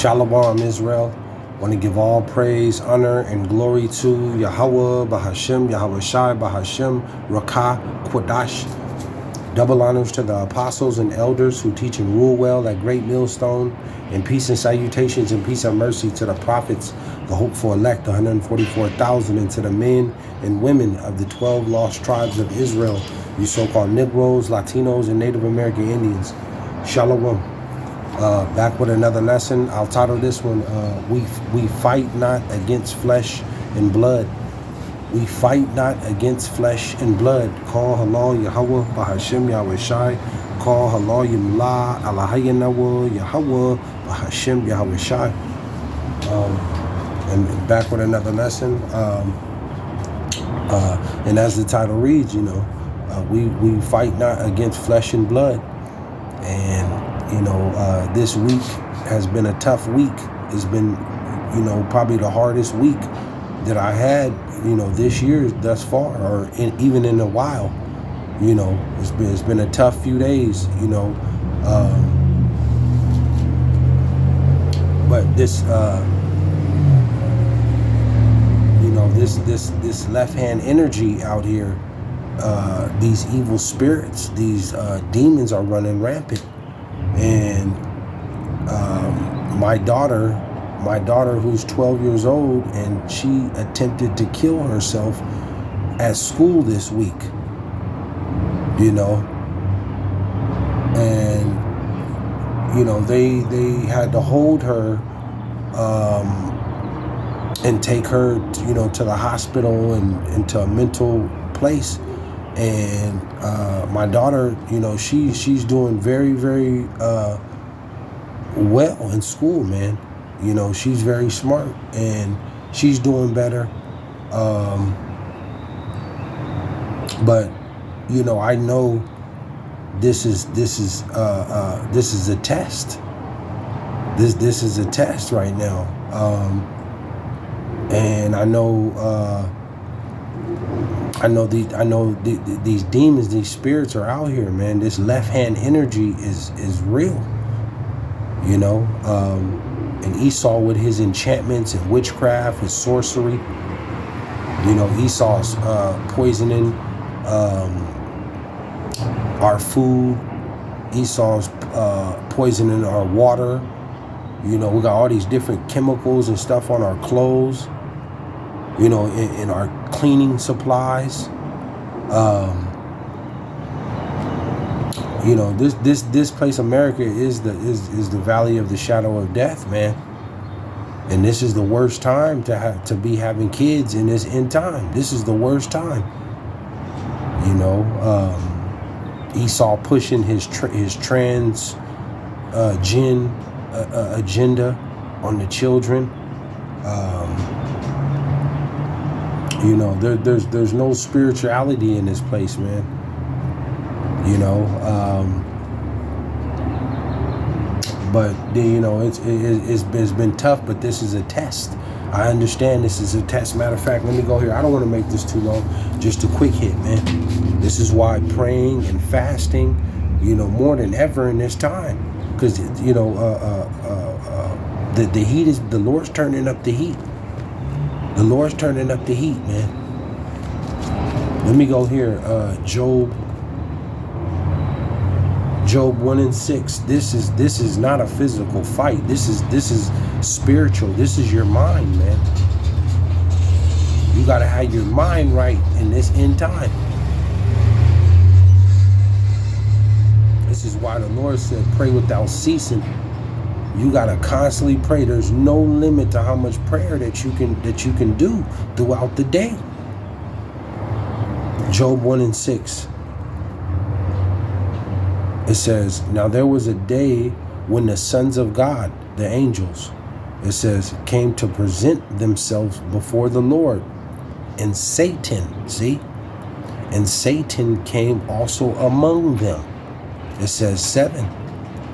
Shalom, Israel. Want to give all praise, honor, and glory to Yahawah, BASHAM, YAHAWAHSHI, BASHAM, Rakah, Quadash. Double honors to the apostles and elders who teach and rule well at Great Millstone, and peace and salutations and peace and mercy to the prophets, the hopeful elect, the 144,000, and to the men and women of the 12 lost tribes of Israel, you so-called Negroes, Latinos, and Native American Indians. Shalom. Back with another lesson. I'll title this one, we fight not against flesh and blood. We fight not against flesh and blood. Call halal Yahawah, BASHAM, YAHAWAHSHI. Call halal Yimla, Alahayanawa, Yahawah, BASHAM, YAHAWAHSHI. And back with another lesson. And as the title reads, we fight not against flesh and blood. And this week has been a tough week. It's been, probably the hardest week that I had, this year thus far, or even in a while. It's been a tough few days, but this, this left-hand energy out here, these evil spirits, these demons are running rampant. And my daughter who's 12 years old, and she attempted to kill herself at school this week, and they had to hold her and take her to the hospital and into a mental place. And my daughter, she's doing very, very well in school, man. She's very smart and she's doing better. But I know this is a test. This is a test right now. And I know these demons, these spirits are out here, man. This left-hand energy is real, and Esau with his enchantments and witchcraft, his sorcery, Esau's poisoning our food. Esau's poisoning our water. We got all these different chemicals and stuff on our clothes, in our cleaning supplies. This place, America, is the valley of the shadow of death, man. And this is the worst time to be having kids in this end time. This is the worst time. Esau pushing his trans agenda on the children. There's no spirituality in this place, man. But it's been tough. But this is a test. I understand this is a test. Matter of fact, let me go here. I don't want to make this too long. Just a quick hit, man. This is why praying and fasting, more than ever in this time, because the heat is, the Lord's turning up the heat. The Lord's turning up the heat, man. Let me go here. Job 1:6. This is not a physical fight. This is spiritual. This is your mind, man. You gotta have your mind right in this end time. This is why the Lord said, pray without ceasing. You gotta constantly pray. There's no limit to how much prayer that you can do throughout the day. Job 1:6. It says, now there was a day when the sons of God, the angels, it says, came to present themselves before the Lord. And Satan, and Satan came also among them. It says 7.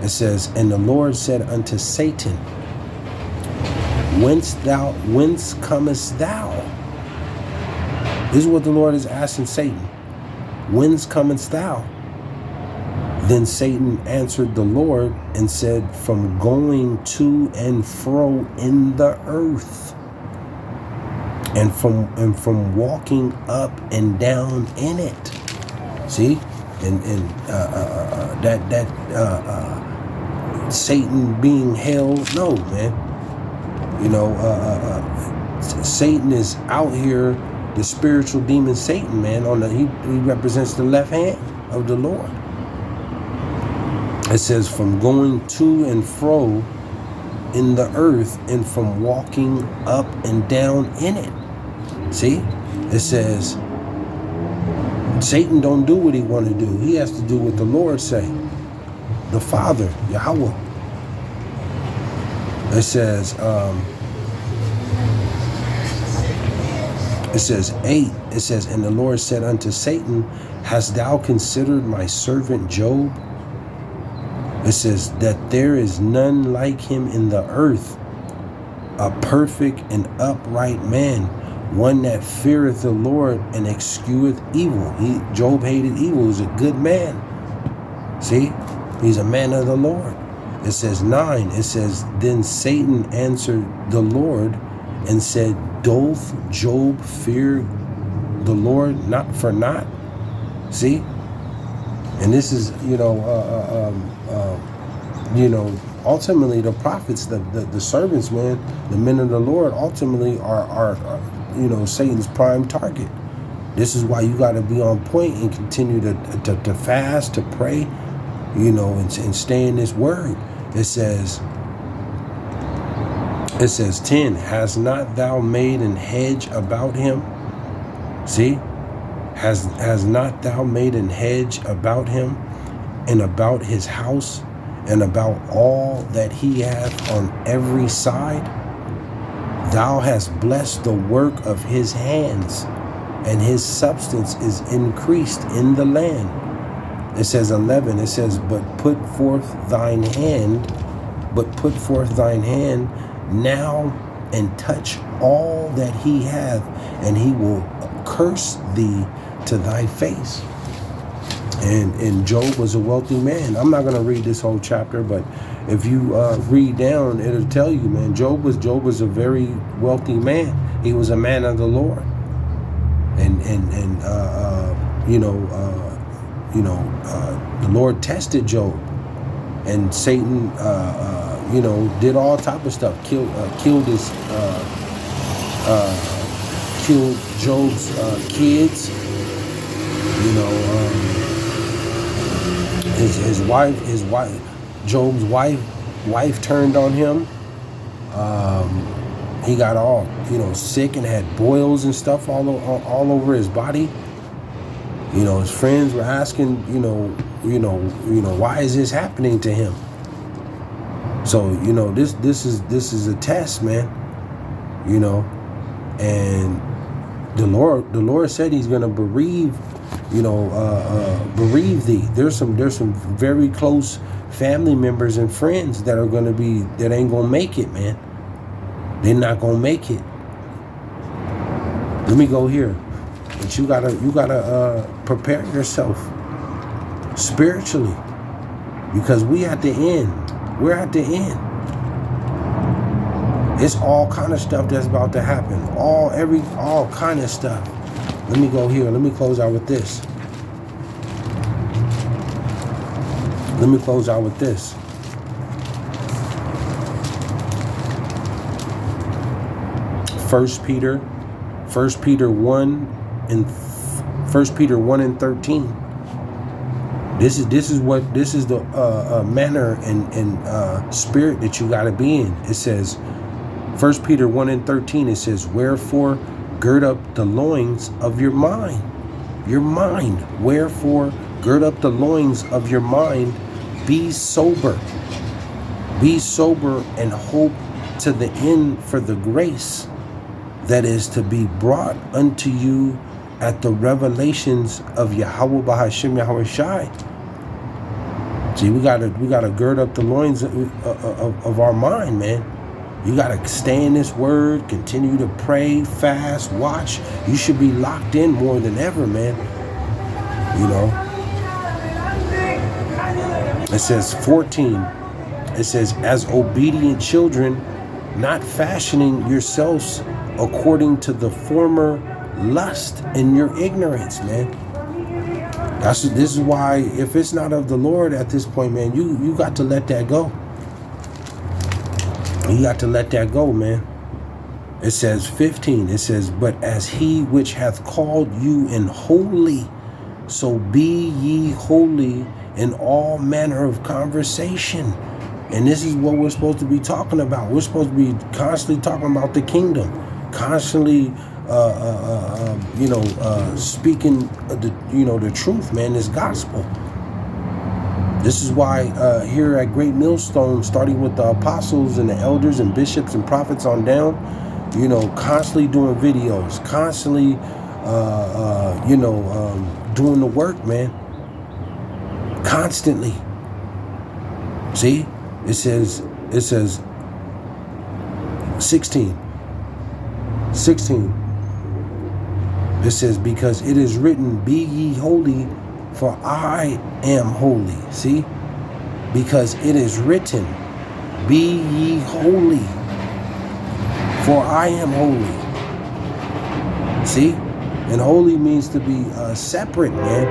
It says, and the Lord said unto Satan, whence comest thou? This is what the Lord is asking Satan. Whence comest thou? Then Satan answered the Lord and said, from going to and fro in the earth, and from walking up and down in it. See, and that Satan being held, no, man. You know, Satan is out here. The spiritual demon Satan, man, he represents the left hand of the Lord. It says from going to and fro in the earth, and from walking up and down in it. See, it says Satan don't do what he want to do. He has to do what the Lord say. The Father, Yahweh. It says 8, it says, and the Lord said unto Satan, hast thou considered my servant Job? It says that there is none like him in the earth, a perfect and upright man, one that feareth the Lord and escheweth evil. Job hated evil. He was a good man. See, he's a man of the Lord. It says 9, it says, then Satan answered the Lord and said, doth Job fear the Lord not for naught? See, and this is, ultimately the prophets, the servants, man, the men of the Lord, ultimately are Satan's prime target. This is why you got to be on point and continue to fast, to pray, and stay in this word. It says 10, has not thou made an hedge about him? See, has not thou made an hedge about him, and about his house, and about all that he hath on every side? Thou hast blessed the work of his hands, and his substance is increased in the land. It says 11, it says, but put forth thine hand now, and touch all that he hath, and he will curse thee to thy face. And Job was a wealthy man. I'm not going to read this whole chapter, but if you read down, it'll tell you, man, Job was a very wealthy man. He was a man of the Lord. The Lord tested Job, and Satan, did all type of stuff. Killed Job's kids. Job's wife turned on him. He got all, sick and had boils and stuff all over his body. His friends were asking, why is this happening to him? So, this is a test, man. And the Lord said he's going to bereave thee. There's some very close family members and friends that ain't gonna make it, man. They're not gonna make it. Let me go here. But you gotta prepare yourself spiritually, because we're at the end. It's all kind of stuff that's about to happen. All kind of stuff. Let me go here. Let me close out with this. 1 Peter 1 and 13. This is the manner and spirit that you got to be in. It says 1 Peter 1 and 13. It says, wherefore gird up the loins of your mind. Wherefore gird up the loins of your mind. Be sober and hope to the end for the grace that is to be brought unto you at the revelations of Yahawah BASHAM YAHAWAHSHI. See, we gotta gird up the loins of our mind, man. You gotta stay in this word, continue to pray, fast, watch. You should be locked in more than ever, man. It says 14. It says, as obedient children, not fashioning yourselves according to the former lust in your ignorance, man. This is why, if it's not of the Lord at this point, man, you got to let that go. You got to let that go, man. It says 15. It says, but as he which hath called you in holy, so be ye holy in all manner of conversation. And this is what we're supposed to be talking about. We're supposed to be constantly talking about the kingdom, constantly, speaking the truth, man, this gospel. This is why here at Great Millstone, starting with the apostles and the elders and bishops and prophets on down, constantly doing videos, constantly, doing the work, man, constantly. See, it says 16. It says, because it is written, be ye holy, for I am holy. See, because it is written, be ye holy, for I am holy. See, and holy means to be separate, man.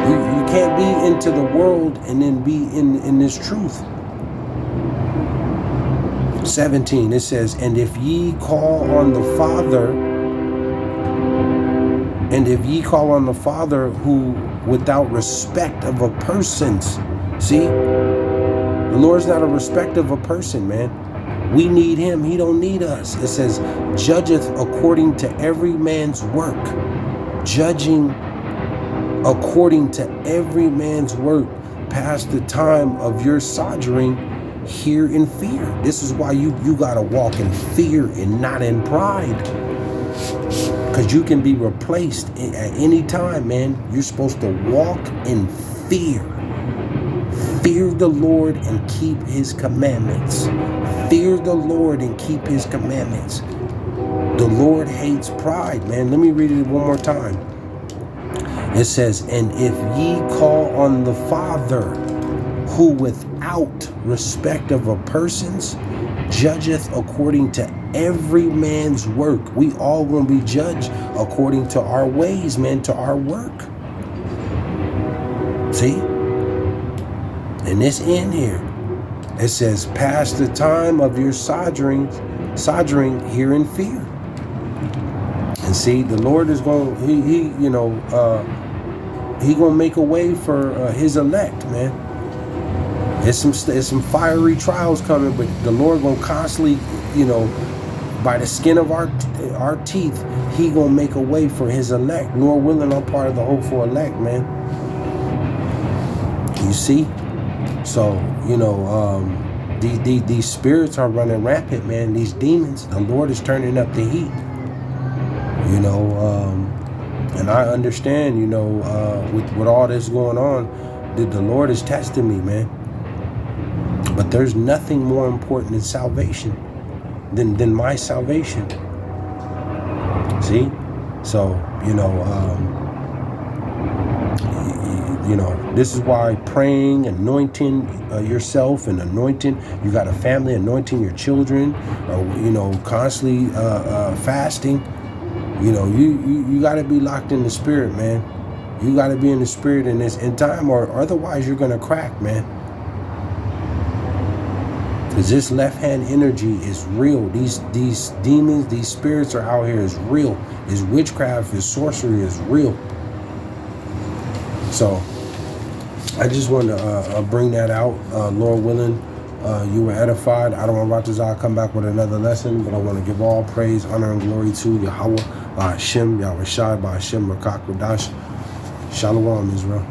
You can't be into the world and then be in this truth. 17, it says, and if ye call on the Father, who without respect of a persons. See, the Lord's not a respect of a person, man. We need him, he don't need us. It says, judgeth according to every man's work. Judging according to every man's work, past the time of your sojourning here in fear. This is why you gotta walk in fear and not in pride, because you can be replaced at any time, man. You're supposed to walk in fear. Fear the Lord and keep his commandments. Fear the Lord and keep his commandments. The Lord hates pride, man. Let me read it one more time. It says, and if ye call on the Father, who without respect of a persons judgeth according to every man's work. We all gonna be judged according to our ways, man, to our work. See? And this in here, it says, past the time of your sojourning here in fear. And see, the Lord is going, he gonna make a way for his elect, man. There's some fiery trials coming, but the Lord gonna constantly, by the skin of our teeth, he gonna make a way for his elect. Lord willing, I'm part of the hopeful elect, man. You see? So, these spirits are running rampant, man. These demons, the Lord is turning up the heat. And I understand, with all this going on, that the Lord is testing me, man. But there's nothing more important in salvation than my salvation. See? So, this is why praying, anointing yourself and anointing, you got a family, anointing your children, constantly fasting. You got to be locked in the spirit, man. You got to be in the spirit in this in time, or otherwise you're going to crack, man. Because this left-hand energy is real. These demons, these spirits are out here is real. Is witchcraft, is sorcery, is real. So I just wanted to bring that out. Lord willing, you were edified. I don't want I'll come back with another lesson, but I want to give all praise, honor, and glory to YAHAWAH, BASHAM, YAHAWAHSHI, BASHAM, Rakak, Radash. Shalom, Israel.